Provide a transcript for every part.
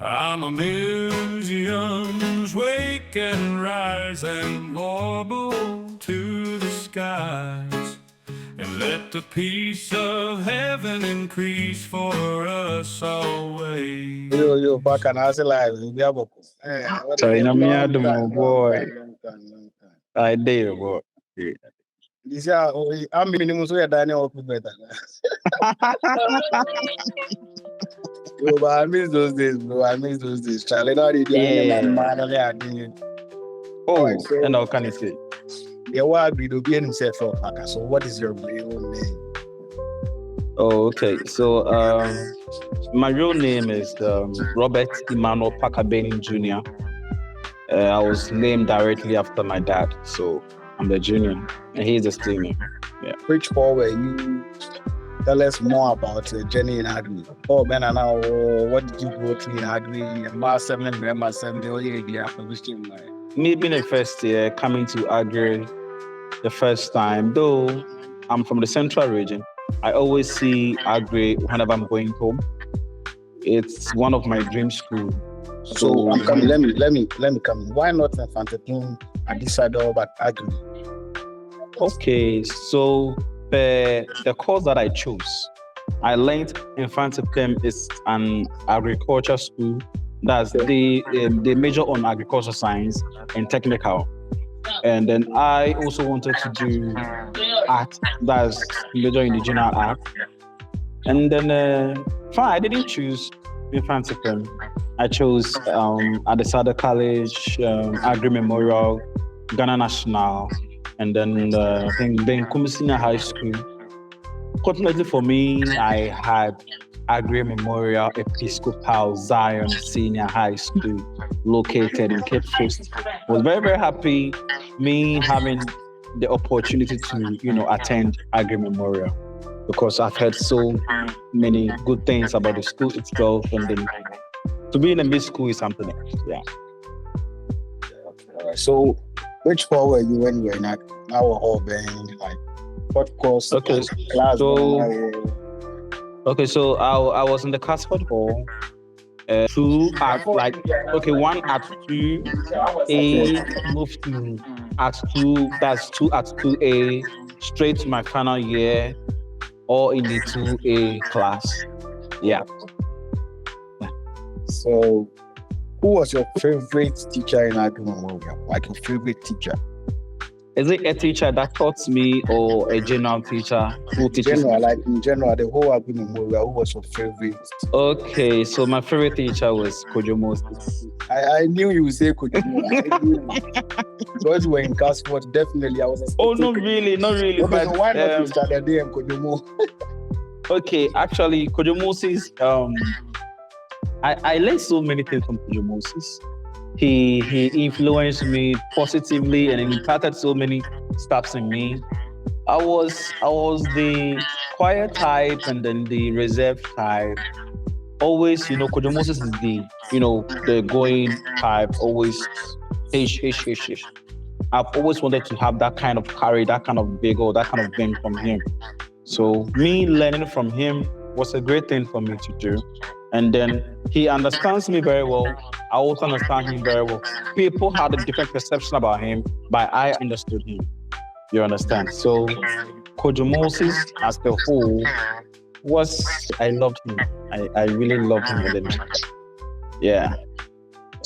I'm a museum's wake and rise and warble to the skies, and let the peace of heaven increase for us always. Yo, back and I say live. We have a what So is you it? know me, I Long do my time, boy. long time. I did, boy. Yeah. This year, I'm minimum so you're Daniel open better. Yo, but I miss those days, bro. I miss those days. Charlie, now the man, I did. Oh, Alright, so- and how can I say? Yeah, what be the being himself for Paka? So, what is your real name? Oh, okay. So, my real name is Robert Emmanuel Parker Benin Jr. I was named directly after my dad, so I'm the junior, and he's the senior. Which hall were you? Tell us more about your journey in Aggrey. Oh, Ben, and now, what did you go through in Aggrey? Mass 7, Grandma 7, oh, yeah, publishing. Me being the first year coming to Aggrey the first time, though I'm from the central region, I always see Aggrey whenever I'm going home. It's one of my dream schools. So I'm coming. Let me come. Why not Infanteton at this side of but Aggrey? Okay, so the course that I chose, I learned Infanteton is an agriculture school. That's they major on agricultural science and technical. And then I also wanted to do art, that's major in the general art. And then fine, I didn't choose Infanteton. I chose at the Sada College, Aggrey Memorial, Ghana National, and then I think Ben Jr High School. Fortunately for me, I had Aggrey Memorial Episcopal Zion Senior High School located in Cape Coast. I was very, very happy me having the opportunity to, attend Aggrey Memorial, because I've heard so many good things about the school itself, and then to be in a mid school is something else. Yeah. All right. So, which hall were you when you were in our hall being like what course? Okay, Class. Okay, so I was in the Casford Hall. One at 2A, moved to at 2, that's 2 at 2A, straight to my final year, all in the 2A class. Yeah. So, who was your favorite teacher in Aggrey Memorial? Like your favorite teacher? Is it a teacher that taught me or a general teacher who teaches me? In general, the whole Aggrey Memorial, who was your favorite? Okay, so my favorite teacher was Kojo Moses. I knew you would say Kojo Moses. Because you were in Casford, definitely I was expecting. Oh, not really. Okay, But, so why not Mr. Dade and Kojo Mo? Okay, actually, Kojo Moses, I learned so many things from Kojo Moses. He influenced me positively and impacted so many steps in me. I was the quiet type and then the reserved type. Always, Kojo Moses is the going type. Always, ish. I've always wanted to have that kind of courage, that kind of vigor, that kind of thing from him. So me learning from him was a great thing for me to do. And then he understands me very well. I also understand him very well. People had a different perception about him, but I understood him. You understand? So Kojo Moses as the whole I loved him. I really loved him within me. Yeah.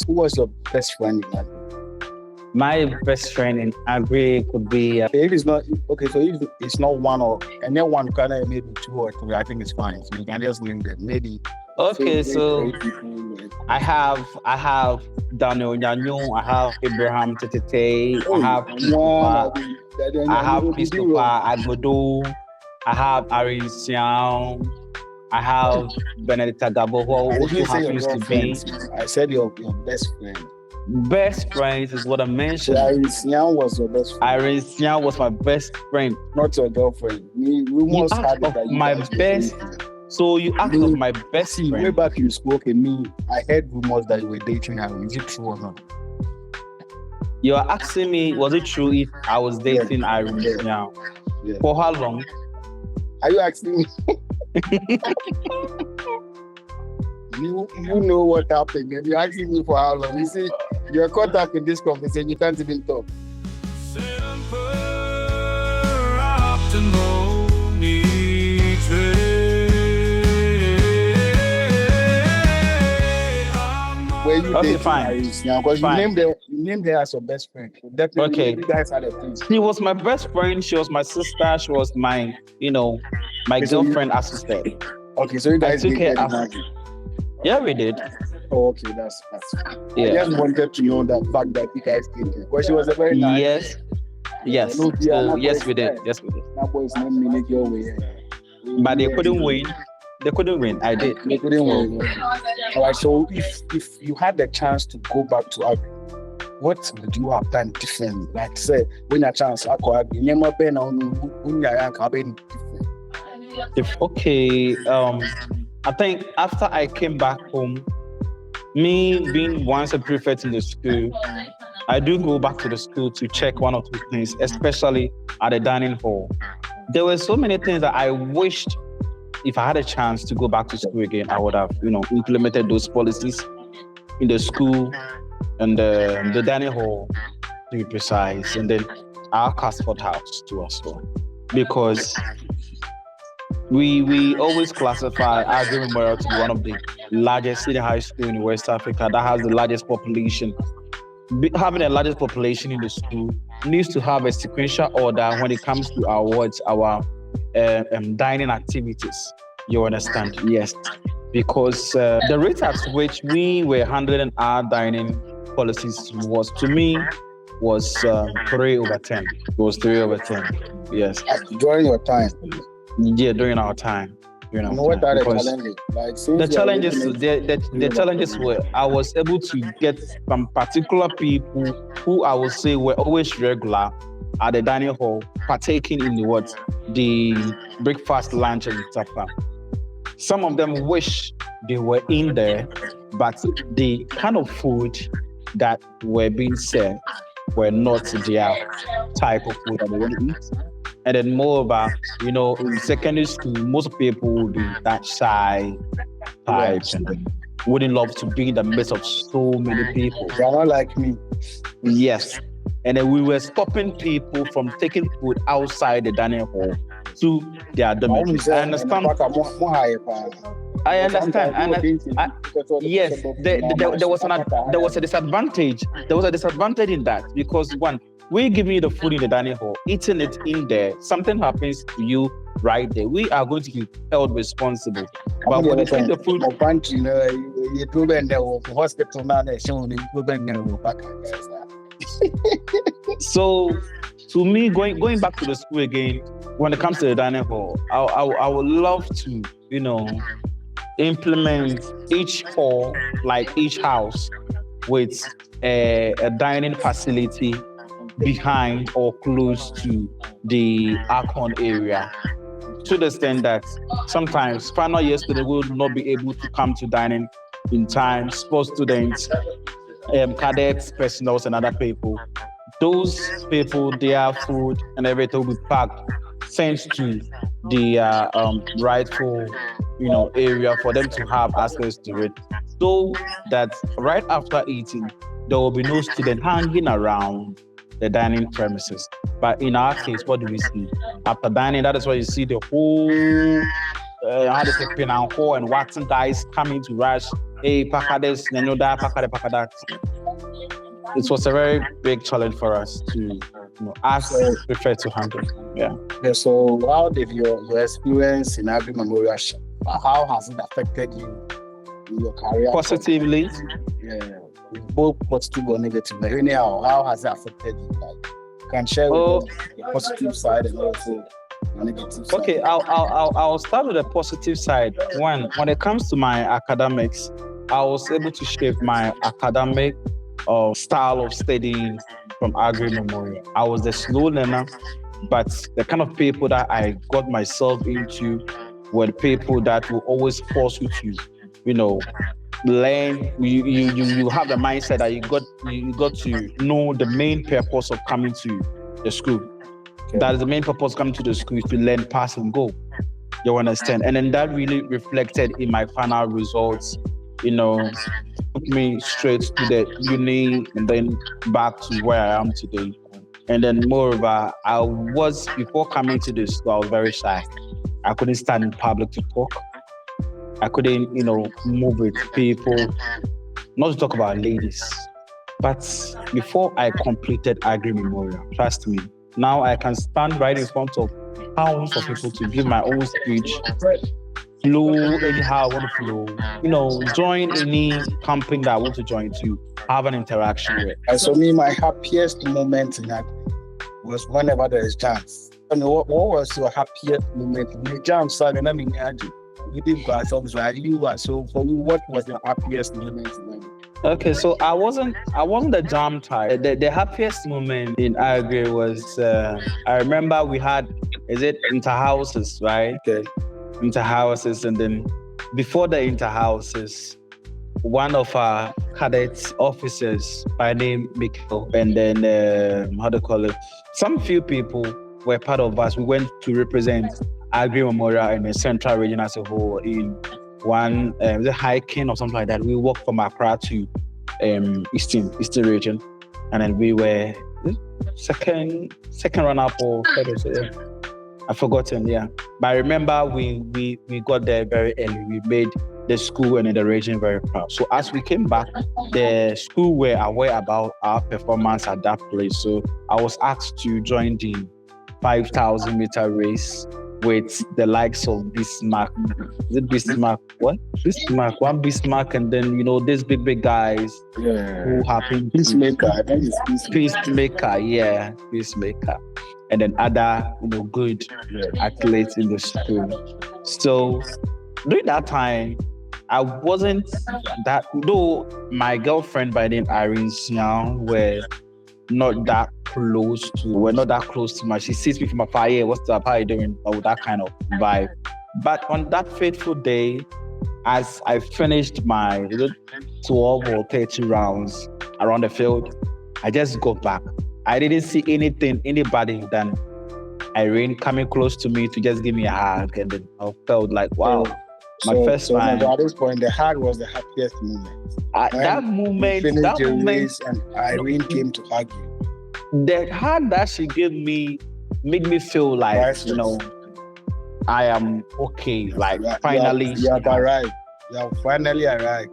Who was your best friend in Aggrey? My best friend in Aggrey could be If it's not okay, so if it's not one or and then one kind of maybe 2 or 3, I think it's fine. So you can just link them. Maybe. okay. So I have Daniel Nyanyo, I have Abraham Tetete, I have Christopher Agbodo, I have Ari Siao, I have Benedicta Gabo, who also happens to be. I said your best friend. Best friends is what I mentioned. Iris Sian was your best friend. Iris Sian was my best friend. Not your girlfriend. We must have my best. So you asked of my best See, friend. way back you spoke in me, I heard rumors that you were dating her. Is it true or not? You are asking me, was it true if I was dating Iris Sian? Yeah. For how long? Are you asking me? You know what happened. And you're asking me for how long. You see, you're caught up in this conversation. You can't even talk. Where you Okay, dating fine. Iris now? Because you named her as your best friend. Definitely, Okay. you guys had a thing. She was my best friend. She was my sister. She was my, my girlfriend assistant. Okay, so you guys took dated her as- imagine. Yeah, we did. Oh, okay, that's Yeah. I just wanted to know that fact that you guys dated. Because she was a very nice. Yes. No, yeah, So that yes, boy's we did. fine. Yes, we did. That boy's not minute your way. But they couldn't win. They couldn't win. I did. They couldn't win. All right, so if you had the chance to go back to Aggrey, what would you have done differently? Like say, when a chance I could you never been on different. I think after I came back home, me being once a prefect in the school, I do go back to the school to check one or two things, especially at the dining hall. There were so many things that I wished if I had a chance to go back to school again, I would have, implemented those policies in the school and the dining hall, to be precise, and then our Casford house too as well. Because we always classify Aggrey Memorial to be one of the largest senior high school in West Africa that has the largest population. Having the largest population in the school needs to have a sequential order when it comes to our dining activities. You understand? Yes. Because the rate at which we were handling our dining policies was 3/10. It was 3/10. Yes. During your time. Yeah, during our time. What are the challenges? Like, The challenges were I was able to get some particular people who I would say were always regular at the dining hall, partaking in the breakfast, lunch, and supper. Some of them wish they were in there, but the kind of food that were being served were not their type of food that they want to eat. And then moreover, in secondary school, most people would be that shy types and wouldn't love to be in the midst of so many people. They're not like me. Yes. And then we were stopping people from taking food outside the dining hall to their dormitories. I understand. Yes, there was a disadvantage. There was a disadvantage in that because one, we give you the food in the dining hall, eating it in there. Something happens to you right there. We are going to be held responsible. But when you take the food, you do in the hospital now. So, to me, going back to the school again, when it comes to the dining hall, I would love to, implement each hall, like each house, with a dining facility behind or close to the Akon area, to the extent that sometimes final year students will not be able to come to dining in time. Sports students, cadets, personals, and other people. Those people, their food and everything will be packed, sent to the rightful, area for them to have access to it, so that right after eating, there will be no student hanging around the dining premises. But in our case, what do we see? After dining, that is where you see the whole and Watson guys coming to rush. Hey, Pakades, Pakada. It was a very big challenge for us to, prefer to handle. Yeah. So, how did your experience in Aggrey Memorial, how has it affected you in your career? Positively. Yeah. Both positive or negative. Anyhow, how has it affected you? Like, you can share with us the positive side and also the negative side. Okay, I'll start with the positive side. When it comes to my academics, I was able to shape my academic style of studying from Aggrey Memorial. I was a slow learner, but the kind of people that I got myself into were the people that will always force you to, learn. You have the mindset that you got to know the main purpose of coming to the school. Okay. That is the main purpose of coming to the school is to learn, pass, and go. You understand? And then that really reflected in my final results took me straight to the uni and then back to where I am today. And then moreover, before coming to this school, I was very shy. I couldn't stand in public to talk. I couldn't, move with people, not to talk about ladies. But before I completed Aggrey Memorial, trust me, now I can stand right in front of thousands of people to give my own speech, flow anyhow I want to flow, join any company that I want to join to have an interaction with. And so my happiest moment in Aggrey was whenever there is chance. I mean, what was your happiest moment? The jam song, and I mean, we did go ourselves right. So for you, what was your happiest moment in Aggrey? Okay, so I wasn't the jam type. The happiest moment in Aggrey was I remember we had inter-houses, right? Okay. Inter-houses, and then before the inter-houses, one of our cadet officers by name Mikkel, and then some few people were part of us. We went to represent Aggrey Memorial in the central region as a whole in one hiking or something like that. We walked from Accra to eastern region, and then we were second run-up or third or so. I've forgotten, yeah. But I remember we got there very early. We made the school and the region very proud. So as we came back, the school were aware about our performance at that place. So I was asked to join the 5,000 meter race with the likes of Bismarck. Is it Bismarck? What? Bismarck, and then these big guys who happened. Peacemaker, I think it's Peacemaker, yeah, Peacemaker, and then other good athletes in the school. So during that time, I wasn't that. Though my girlfriend by the name Irene Sian were not that close to much. She sees me from afar, yeah, what's up, how you doing? Oh, that kind of vibe. But on that fateful day, as I finished my 12 or 30 rounds around the field, I just got back. I didn't see anybody than Irene coming close to me to just give me a hug, and then I felt like, wow. First time. At this point, the hug was the happiest moment. That moment, race and Irene came to hug you. The hug that she gave me made me feel like, I am okay. Like finally, you have arrived. You have finally arrived.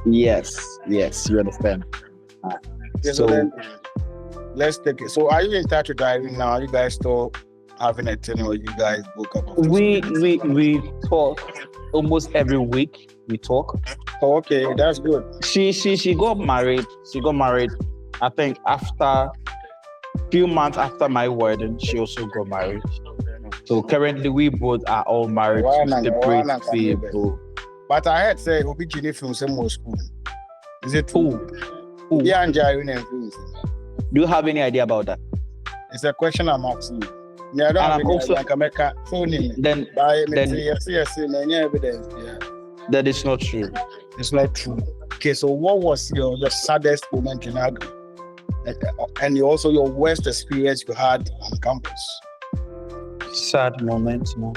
Yes, you understand. Okay, so then, let's take it. So, are you in touch with Irene now? Are you guys still having a thing, or you guys book up? We talk almost every week. We talk. Oh, okay, that's good. She got married. I think after few months after my wedding, she also got married. So currently, we both are all married to separate people. But I had said Obi Jini from same school. Is it true? Who? Yeah, and Irene. Do you have any idea about that? It's a question I'm asking you. Yeah, I don't have any idea. I can make a phone in. Then yes, evidence. Yeah. That is not true. It's not true. Okay, so what was your saddest moment in Aggrey? And also your worst experience you had on campus? Sad moment, no.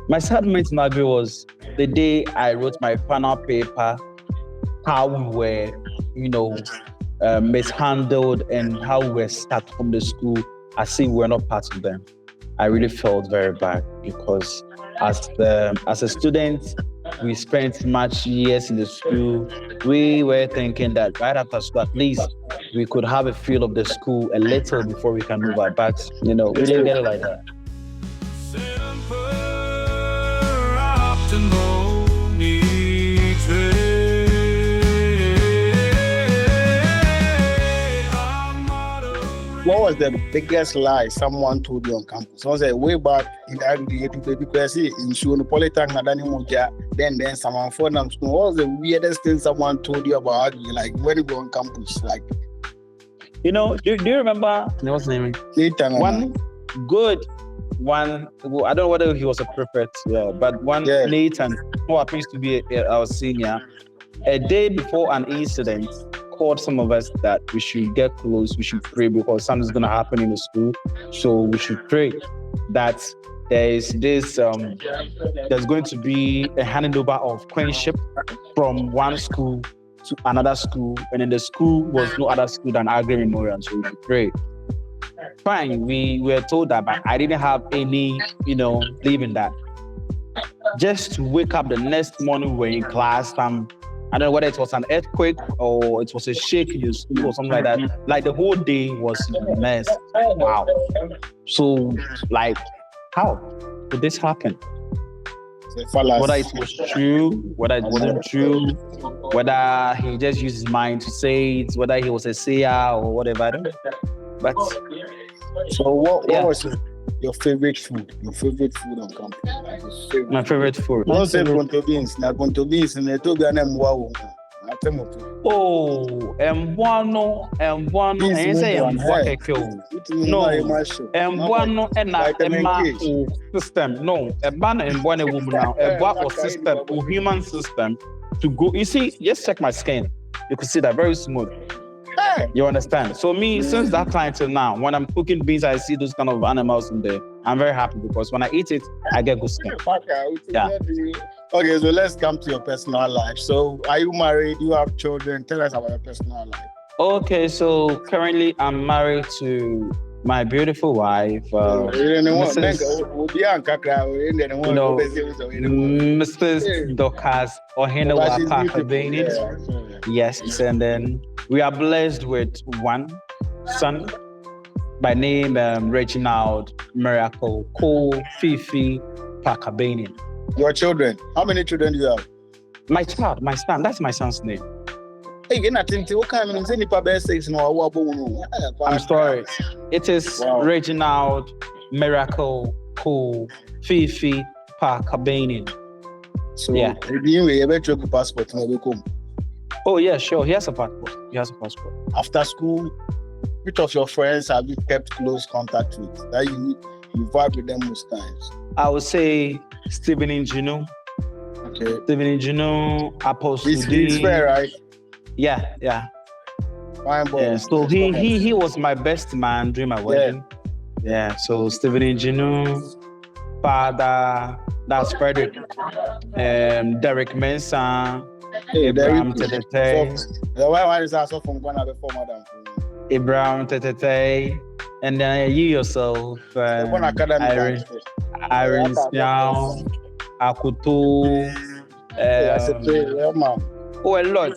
My sad moment in Aggrey was the day I wrote my final paper, how we were, mishandled and how we were stuck from the school as if we were not part of them. I really felt very bad because as a student, we spent much years in the school. We were thinking that right after school, at least we could have a feel of the school a little before we can move out. But, we didn't get it like that. What was the biggest lie someone told you on campus? So I said, way back in Aggrey, because in Sunopolitan, then someone phoned them. What was the weirdest thing someone told you about Aggrey? Like when you go on campus, like do you remember what's the name? Nathan. One good one. I don't know whether he was a prefect, but one Nathan, who happens to be our senior, a day before an incident, called some of us that we should get close, we should pray because something's going to happen in the school. So we should pray that there's this there's going to be a handing over of queenship from one school to another school, and in the school was no other school than Aggrey Memorial, so we should pray. Fine, we were told that, but I didn't have any, believe in that. Just to wake up the next morning, we're in class. I don't know whether it was an earthquake or it was a shake in your school or something like that. Like the whole day was a mess. Wow. So, like, how could this happen? Whether it was true, whether it wasn't true, whether he just used his mind to say it, whether he was a seer or whatever. I don't know. But so what was your favorite food? Your favorite food on campus? Like my favorite food. Don't say ponto beans. Now ponto beans and Etobian and Wow. Oh, Mbuano, I say no, Mbuano and Emma system. No, a banner and one woman now, a what system, or human system to go. You see, just check my skin. You can see that very smooth. You understand? So me, since that time till now, when I'm cooking beans, I see those kind of animals in there. I'm very happy because when I eat it, I get good skin. Yeah. Okay, so let's come to your personal life. So are you married? Do you have children? Tell us about your personal life. Okay, so currently I'm married to my beautiful wife, Mrs. Dokas Ohenewa Parker Benin. Yes, and then we are blessed with one son by name Reginald Miracle Cole Fifi Parker Benin. Your children? How many children do you have? My child, my son. That's my son's name. I'm sorry. It is Reginald Miracle Cole Fifi Parker Benin. So yeah. You have a passport. Oh yeah, sure. He has a passport. After school, which of your friends have you kept close contact with? That you vibe with them most times? I would say Benin Jr. Okay. Benin Jr. Apostle D. He's fair, right? Yeah. Fine boy. Yeah. So he was my best man during my wedding. Yeah. So Benin Jr. Father, that's Frederick. Derek Mensah. Abraham Tetete. The one is also from Ghana before Madam. Abraham Tetete. And then you yourself, Irene Spiao, Akuto. Oh, a lot.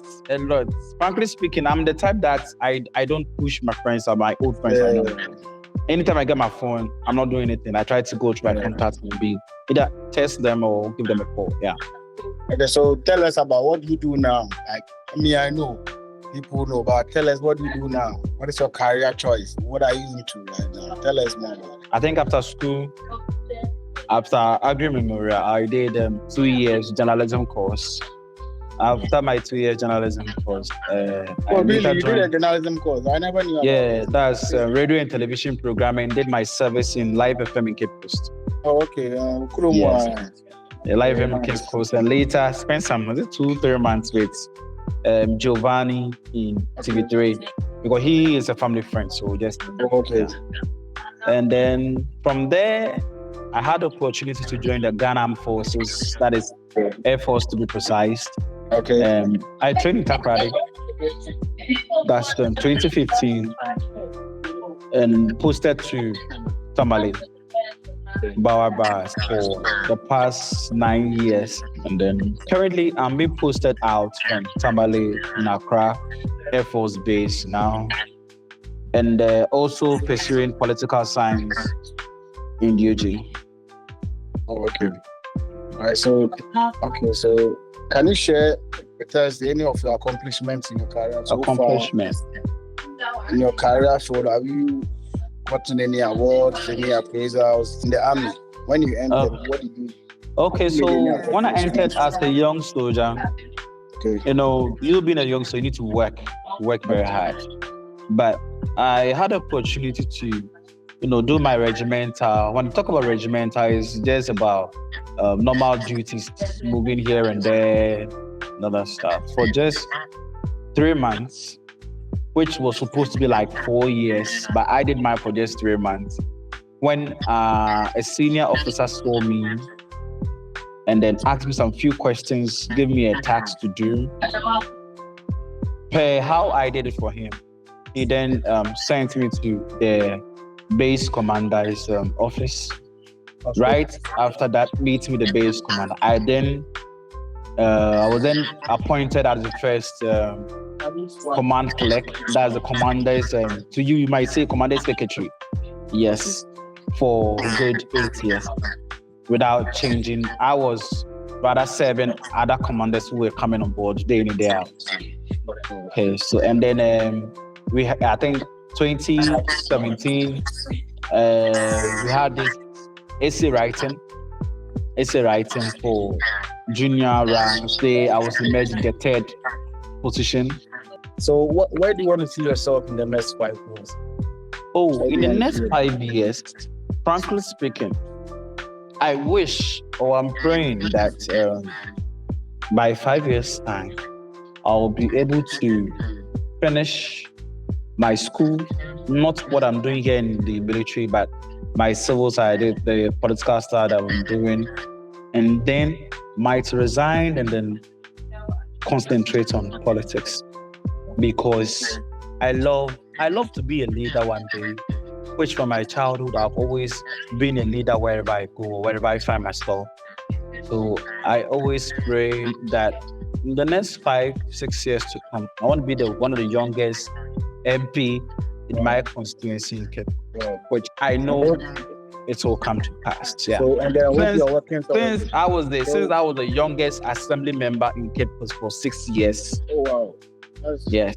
Frankly speaking, I'm the type that I don't push my friends or my old friends. I know. Anytime I get my phone, I'm not doing anything. I try to go to my contacts and be either text them or give them a call. Yeah. Okay, so tell us about what you do now. Like, I know people know, but tell us what you do now. What is your career choice? What are you into right now? Tell us more about it. I think after school, after Aggrey Memorial, I did 2 years journalism course. After my 2 years journalism course, really? You did a journalism course? I never knew about that. That's radio and television programming. Did my service in Live FM in Cape Coast. Oh, okay. Yes. Live FM in Cape Coast, and later spent some 2-3 months with Giovanni in TV3 because he is a family friend. So just okay. And then from there, I had the opportunity to join the Ghana Armed Forces. That is Air Force to be precise. Okay. I trained in Takrady. That's in 2015, and posted to Tamale Bawabas for the past 9 years, and then currently I'm being posted out from Tamale in Accra Air Force Base now, and also pursuing political science in UG. Oh, okay. All right. So can you share with us any of your accomplishments in your career so far? In your career, so have you gotten any awards, any appraisals in the army? When you entered, what did you? Okay, so when I entered as a young soldier, you being a young soldier, you need to work very hard. But I had the opportunity to, do my regimental. When you talk about regimental, it's just about normal duties, moving here and there, and other stuff. For just 3 months, which was supposed to be like 4 years, but I did mine for just 3 months. when a senior officer saw me and then asked me some few questions, gave me a task to do. Per how I did it for him, he then sent me to the base commander's office. Right after that meeting with the base commander, I was then appointed as the first command clerk. That's the commander's, to you might say commander's secretary. Yes, for good 8 years. Without changing, I was rather serving other commanders who were coming on board day in and day out. Okay, so and then I think 2017, we had this essay writing for junior ranks. There, I was emerged in the 3rd position. So where do you want to see yourself in the next 5 years? Oh, in the next 5 years, frankly speaking, I wish or I'm praying that by 5 years' time, I'll be able to finish my school, not what I'm doing here in the military, but my civil side, the political side that I'm doing, and then might resign and then concentrate on politics, because I love to be a leader one day, which from my childhood I've always been a leader wherever I go, wherever I find myself. So I always pray that in the next 5-6 years to come, I want to be one of the youngest MP in my constituency in Cape, which I know it will come to pass. Yeah. So and then since I was the youngest assembly member in Cape Coast for 6 years. Oh wow. Yes.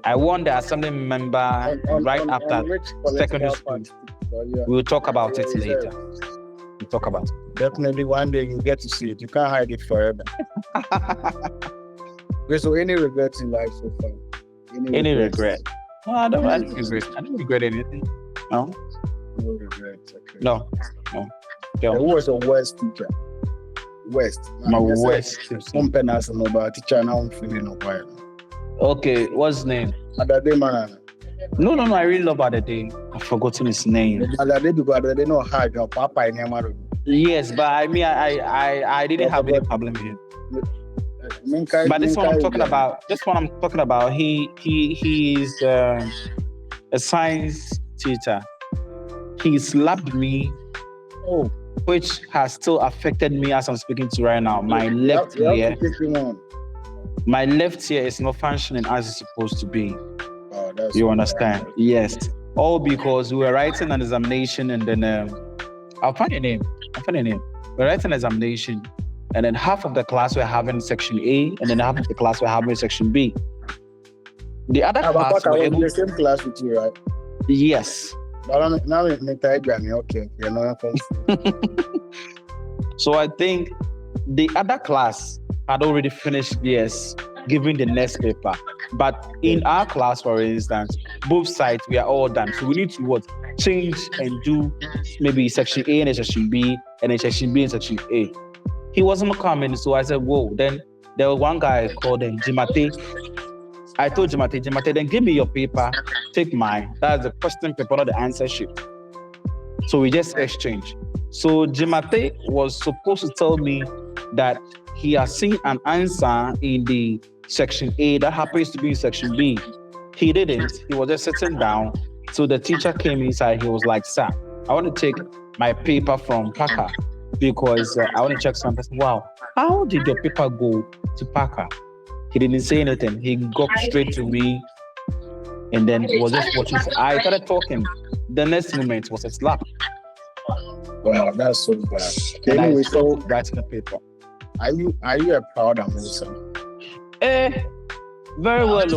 I won the assembly member right after secondary school. We'll talk about it later. We'll talk about it. Definitely one day you get to see it. You can't hide it forever. Okay, so any regrets in life so far? Any regret? No, I don't regret anything. No? No regrets. Okay. No. Who was the worst teacher? My worst teacher. Teacher now I'm feeling no quiet. Okay, what's his name? Adade man. No, I really love Adade. I've forgotten his name. Adade because Adade no hard your papa in Yamaru. Yes, but I mean I didn't have any problem with him. But this one I'm talking about, he's a science teacher. He slapped me, which has still affected me as I'm speaking to right now. My left ear is not functioning as it's supposed to be. You understand? Bad. Yes. All because we were writing an examination and then I'll find a name. We're writing an examination and then half of the class were having section A and then half of the class were having section B. The other class were able... the same class with you, right? Yes. Now okay. So I think the other class had already finished theirs, giving the next paper. But in our class, for instance, both sides, we are all done. So we need to change and do maybe section A and then section B, and then section B and section A. He wasn't coming, so I said, whoa. Then there was one guy called Jimate. I told Jimate, then give me your paper, take mine. That's the question paper, not the answer sheet. So we just exchanged. So Jimate was supposed to tell me that he has seen an answer in the section A that happens to be in section B. He didn't. He was just sitting down. So the teacher came inside. He was like, sir, I want to take my paper from Parker because I want to check something. Wow, how did your paper go to Parker? He didn't say anything. He got straight to me and then was just watching. I started talking. The next moment was a slap. Wow, that's so bad. Anyway, so writing the paper. Are you a proud AMOSA? Very well.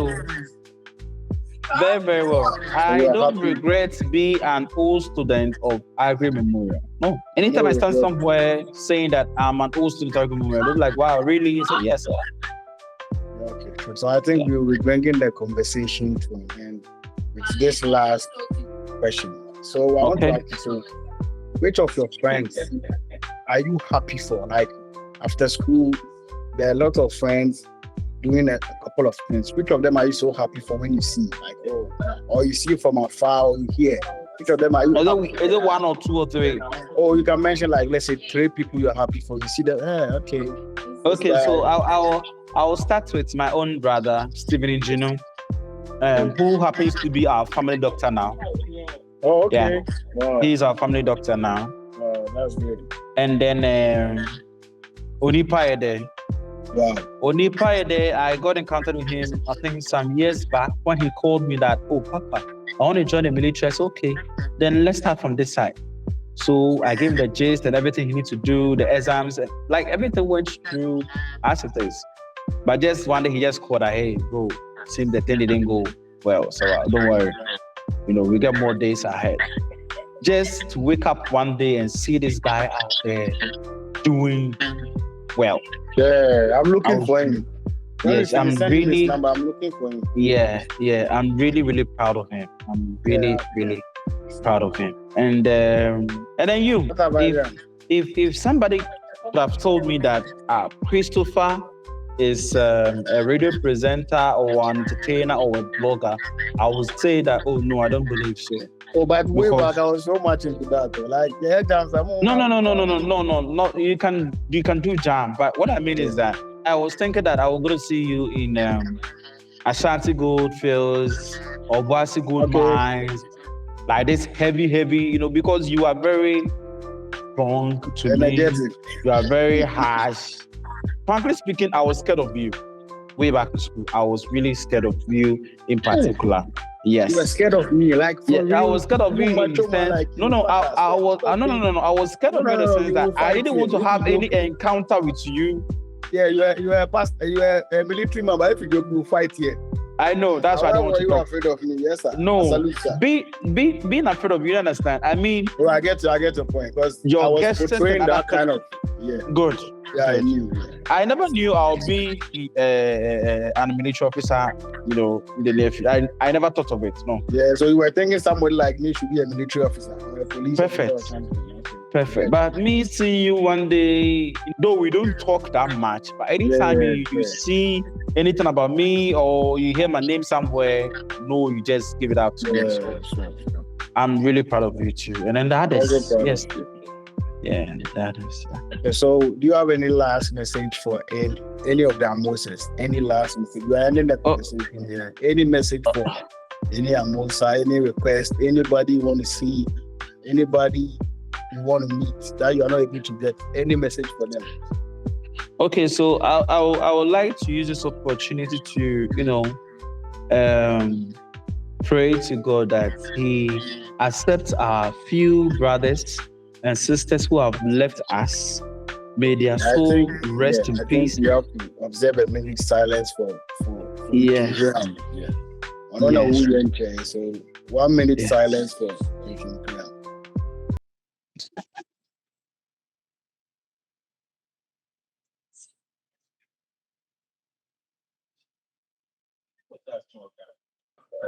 Very well. I don't regret being an old student of Aggrey Memorial. No. Anytime I stand somewhere saying that I'm an old student of Aggrey Memorial, they're like, wow, really? So yes, sir. Okay. So I think we'll be bringing the conversation to an end with this last question. So I want to ask you, which of your friends are you happy for? Like after school, there are a lot of friends doing a couple of things. Which of them are you so happy for when you see? Like, or you see from afar, or you hear, Each of them are you happy? Is it one or two or three? Or you can mention like let's say 3 people you are happy for. You see that? Okay. Okay, It's so like- I'll start with my own brother, Benin Jr, who happens to be our family doctor now. Oh, okay. Wow. He's our family doctor now. That's good. And then Onipa Ede. Wow. Onipa Ede, I got encountered with him, I think some years back when he called me that, oh, Papa, I want to join the military. I said, okay, then let's start from this side. So I gave him the gist and everything he needs to do, the exams, and like everything went through as it is. But just one day he just called, hey, bro, seems the thing didn't go well. So don't worry, we got more days ahead. Just to wake up one day and see this guy out there doing well. Yeah, I'm looking for him. Yes, I'm really. I'm looking for him. Yeah, I'm really, really proud of him. I'm really, really proud of him. And then you, What about him? if somebody would have told me that Christopher is a radio presenter or an entertainer or a blogger, I would say that, oh no, I don't believe so. Oh, but way Because- back, I was so much into that. Though. Like, yeah, dance. No. You can do jam, but what I mean is that I was thinking that I was going to see you in Ashanti Goldfields or Boise Gold Mines, like this heavy, because you are very strong to me. Energetic. You are very harsh. Frankly speaking, I was scared of you way back in school. I was really scared of you in particular. Yes. You were scared of me, like for Yeah, real? I was scared of being in Macho the man sense. like No, you, I was no. I was scared of you in the sense you that will I fight didn't want to it. have You any encounter with you. Yeah, you are a pastor, you are a military man, but if you go fight here, I know that's why I don't want to you talk. afraid of me? Yes, sir. I No, salute, sir. being afraid of you. Understand? I mean, Well, I get your point because Your I was guesses portraying and that other kind of good. Yeah, I knew. I never knew I'll be an military officer. In the near future. I never thought of it. No. Yeah, so you were thinking somebody like me should be a military officer or a police Perfect. officer or something. Perfect. But me seeing you one day, though we don't talk that much, but anytime you see anything about me or you hear my name somewhere, no, you just give it out to me. Yeah, So sure. I'm really proud of you too. And then the others, Also proud yes. of you. Yeah, the others. Okay, so do you have any last message for any of the AMOSAs? Any last message? We are ending the conversation here. Any message for any AMOSA, any request, anybody you want to see, anybody you want to meet that you are not able to get, any message for them? Okay, so I would like to use this opportunity to, pray to God that He accepts our few brothers and sisters who have left us. May their soul rest in peace. You have to observe a minute silence for Yes. Graham. Yeah. I don't know who you enter, so 1 minute Yes. silence for King Graham.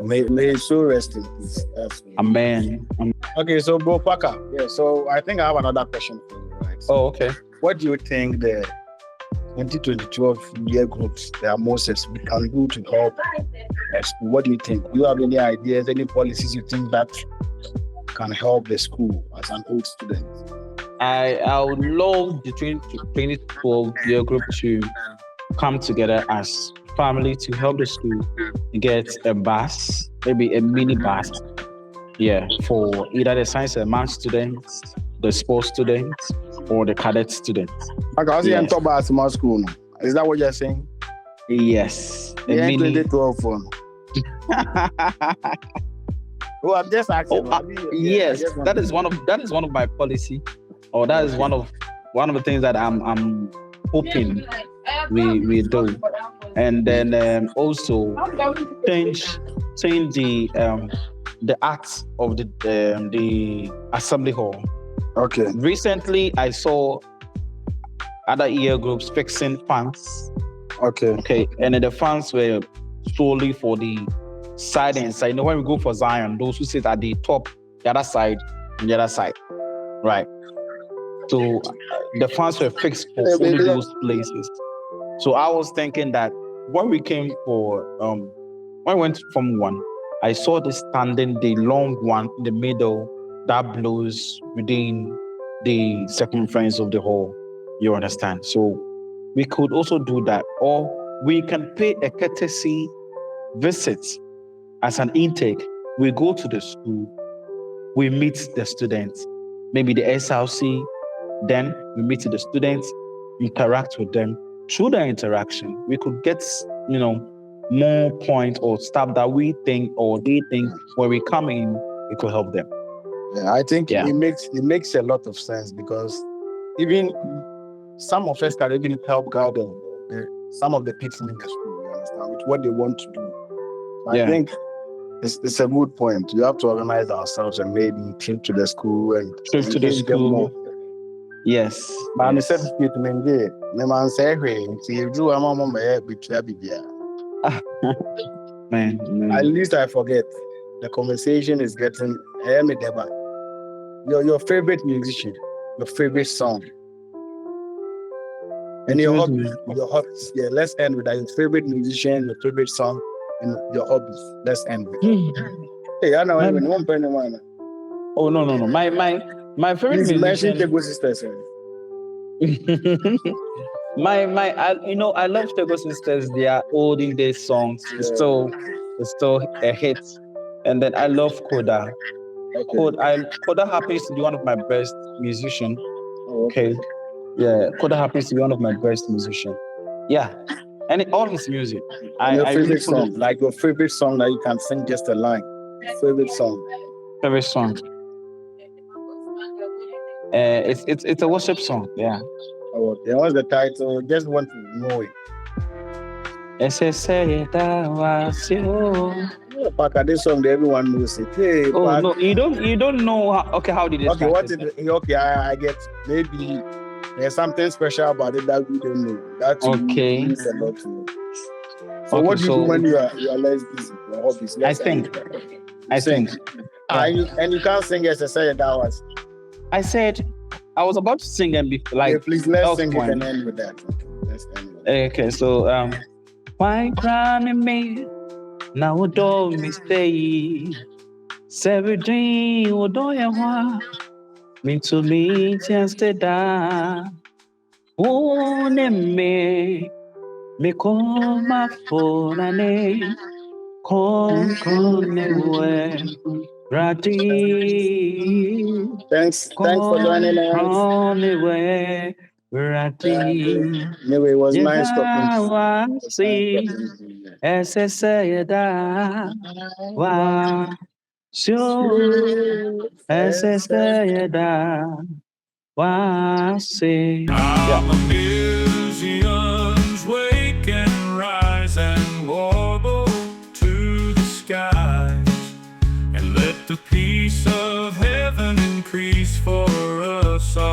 May his soul rest in peace. Amen. Okay, so Bro Parker. Yeah, so I think I have another question for you, right? So Oh, okay. what do you think the 2022 year groups, the AMOSAs, we can do to help the school? What do you think? Do you have any ideas, any policies you think that can help the school as an old student? I would love the 2012 year group to come together as family to help the school get a bus, maybe a mini bus, for either the science and math students, the sports students, or the cadet students. Okay, I was Yes. in talk about small school. Is that what you're saying? Yes, a Yeah, mini. 2012 phone. Oh, I'm just asking. Yes, that is one of my policy, or that is one of the things that I'm hoping we do, and then also change the act of the assembly hall. Okay. Recently, I saw other year groups fixing fans. Okay, and then the fans were solely for the side and side. When we go for Zion, those who sit at the top, the other side, and the other side, right? So the fans were fixed for only those places. So I was thinking that when we came when we went from 1, I saw this standing, the long one in the middle that blows within the circumference of the hall. You understand? So we could also do that, or we can pay a courtesy visit as an intake. We go to the school, we meet the students, maybe the SLC, then we meet the students, interact with them. Through the interaction, we could get, more points or stuff that we think or they think when we come in, it could help them. Yeah, I think Yeah. it makes a lot of sense because even some of us can even help guide some of the people in the school, you understand, with what they want to do. I think it's a good point. We have to organize ourselves and maybe trip to the school and Trip to the engage them more. school. Yes. But I'm yes. certificate to engage. My man say, "Hey, see you do a mama may be trabia." Man. At least I forget. The conversation is getting. Your favorite musician, your favorite song, and your hobbies. Your hobbies. Yeah, let's end with that. Your favorite musician, your favorite song, and your hobbies. Let's end with. Hey, I know even one penny one. Oh no. My favorite Please mention musician. Tego Sisters. I love Tego Sisters. Their olden days songs. It's still a hit. And then I love Koda. Koda happens to be one of my best musicians. Okay. Yeah, Koda happens to be one of my best musicians. Yeah. And all his music. Your favorite really song, like your favorite song that you can sing just a line. Favorite song. Favorite song. It's a worship song. Yeah. Oh, okay. What's the title? Just want to know it. This song that everyone knows it. Hey, no, you don't know how did it okay, start? what is it? Okay, I get maybe there's something special about it that we don't know. That means a lot to you. So what do you do when you are less busy? Your hobbies. I think. And you can't sing as I said that was. I said I was about to sing and be like. Yeah, please let's sing it and end with that. Let's end with that. Okay, so why crying me? Now don't mistake. Everything will do ya wa. Me to me just da. Oh me call my phone and call Rati. Thanks for joining us. Rati. Anyway, it was nice talking to you. I'm a musicians wake and rise and warble to the skies, and let the peace of heaven increase for us all.